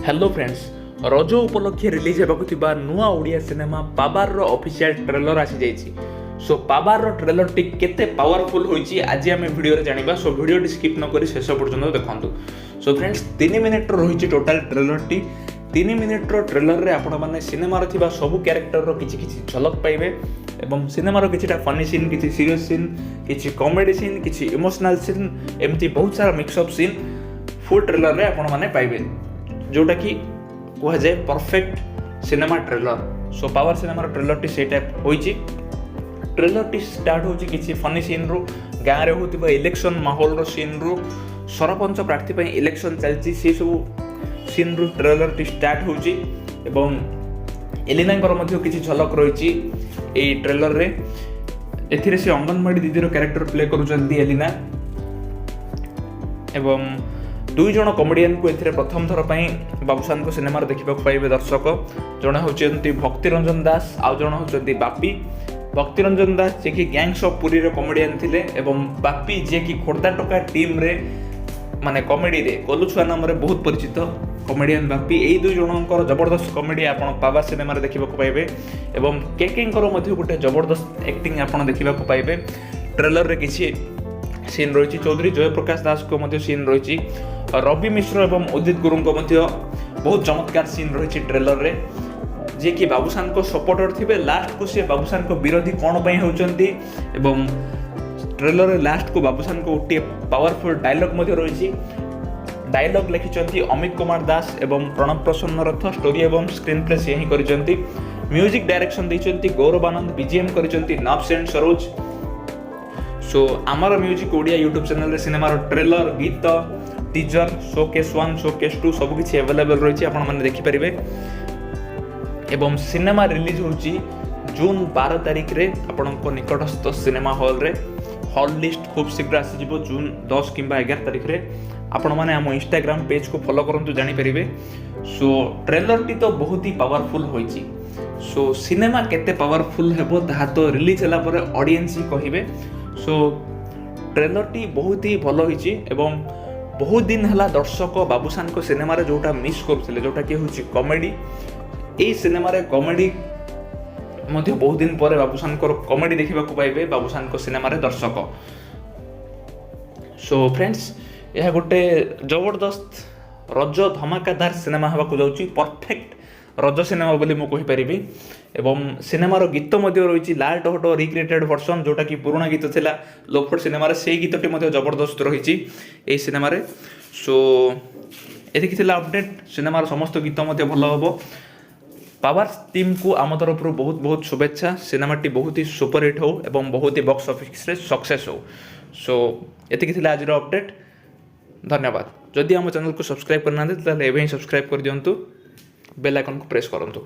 Hello friends, रज उपलक्षे release होगा नुआ ओडिया सिनेमा पाबार ऑफिशियल ट्रेलर आसी जाइए। सो पाबार ट्रेलर टी केते पावरफुल होइची आज आम वीडियो रे जानिबा। सो वीडियो टी स्किप न करी शेष पर्यंत देखंतु। सो फ्रेंड्स 3 मिनिट रही total trailer T 3 minute trailer रे आपण माने सिनेमार थिबा सब कैरेक्टर रो किछि किछि झलक पाइबे एवं सिनेमार किछिटा फनी सीन, किछि सीरियस सीन, किछि कॉमेडी सीन, किछि इमोशनल सीन, एमती बहुत सारा मिक्सअप सीन फुल ट्रेलर रे आपण माने पाइबे, जोटा कि कह जाए perfect cinema trailer. So power सिनेमार ट्रेलर टी से टाइप होइची। ट्रेलर टी स्टार्ट होची किछि फनी सीन रु, गाँव रे होतिबा इलेक्शन माहौल रो सीन रु, सरपंच प्रार्थी पई इलेक्शन चलची से सब सीन रु ट्रेलर टी स्टार्ट होची एवं एलिनांकर मध्ये किछि झलक रहिची ए ट्रेलर रे। एथिरे से अंगनवाड़ी दीदीर कैरेक्टर प्ले करूचंदी एलिना एवं दुई जन कमेडियन को एथिरे प्रथम थर पई बाबूसान को सिनेमा देखा पाइबे दर्शक। जड़े होती भक्तिरंजन दास, आउ जन होती बापी। भक्तिरंजन दास जे कि गैंग्स ऑफ पुरी रे कमेडियन थिले एवं बापी जे कि खोर्धा टका टीम रे माने कॉमेडी रे कोलुछुआ नाम रे बहुत परिचित कमेडियन बापी। एई दुई जनकर जबरदस्त कॉमेडी आपण पावा सिनेमा देखा पाइबे एवं केकेंकर मध्ये गोटे जबरदस्त एक्टिंग आपण देखा पाइबे। ट्रेलर रे किछि सीन रही। चौधरी जयप्रकाश दास को मध्य सीन रही। रवि मिश्र एवं उदित गुरु को मध्य बहुत चमत्कार सीन रही ट्रेलर रे, जे कि बाबूसान को सपोर्टर थिबे। लास्ट को सी बाबूसान को विरोधी कौन पई होचंती एवं ट्रेलर रे लास्ट को बाबूसान को गोटे पावरफुल डायलॉग मध्य रही। डायलॉग लिखिचंती अमित कुमार दास एवं प्रणव प्रसन्न रथ। स्टोरी एवं स्क्रीन प्ले से ही करिसंती। म्यूजिक डायरेक्शन दैचंती गौरव आनंद। बीजीएम करिसंती नब्स एंड सरोज। सो आमर म्यूजिक ओडिया यूट्यूब चैनल रे सिनेमार ट्रेलर, गीत, टीजर, शोकेस 1, शोकेस 2 सब किछि अवेलेबल रही आपण माने देखि परिबे। एवं सिनेमा रिलीज होची जून 12 तारिख रे आपणको निकटस्थ सिनेमा हॉल रे। हॉल लिस्ट खूब शीघ्र आसी जिवो जून 10 किंबा 11 तारिख रे। आपण माने हम इंस्टाग्राम पेज को फॉलो करंतु जानि परिबे। सो ट्रेलर टी तो बहुत ही पावरफुल होईची। सो सिनेमा केते पावरफुल हेबो ताहा तो रिलीज होला परे ऑडियंस ही कहिबे। सो ट्रेलर टी बहुत ही भल होईची एवं बहुत दिन हला दर्शक बाबूसान को सिनेमा रे जोटा मिस करथिले, जोटा कि होची कॉमेडी। ए सिनेमा रे कॉमेडी मध्ये बहुत दिन पर बाबूसान को कॉमेडी देखिबा को पाइबे बाबूसान को सिनेमा रे दर्शक। सो फ्रेंड्स, यह गोटे जबरदस्त रज धमाकादार सिनेमा हवा को जाउची। परफेक्ट रज सिनेमा बोली मु कहि परिबी एवं सिनेमार गीत मध्ये रही लाल टहट रिक्रिएटेड वर्सन, जोटा कि पुराना गीत थिला लोफोर्ड सिनेमा रे, सेही गीतटी मध्ये जबरदस्त रही ए सिनेमा रे। सो एतिकी थिला अपडेट। सिनेमार समस्त गीत मध्ये भल हबो। पावर टीम को आम तरफ बहुत बहुत शुभेच्छा। सिनेमाटी बहुत ही सुपर हिट हो एवं बहुत ही बॉक्स ऑफिस रे सक्सेस हो। सो एतिकी थिला आज अपडेट। धन्यवाद। जदि आम चैनल को सब्सक्राइब करना ताले एबे ही सब्सक्राइब कर दियंतु, बेल आइकन को प्रेस करंतु।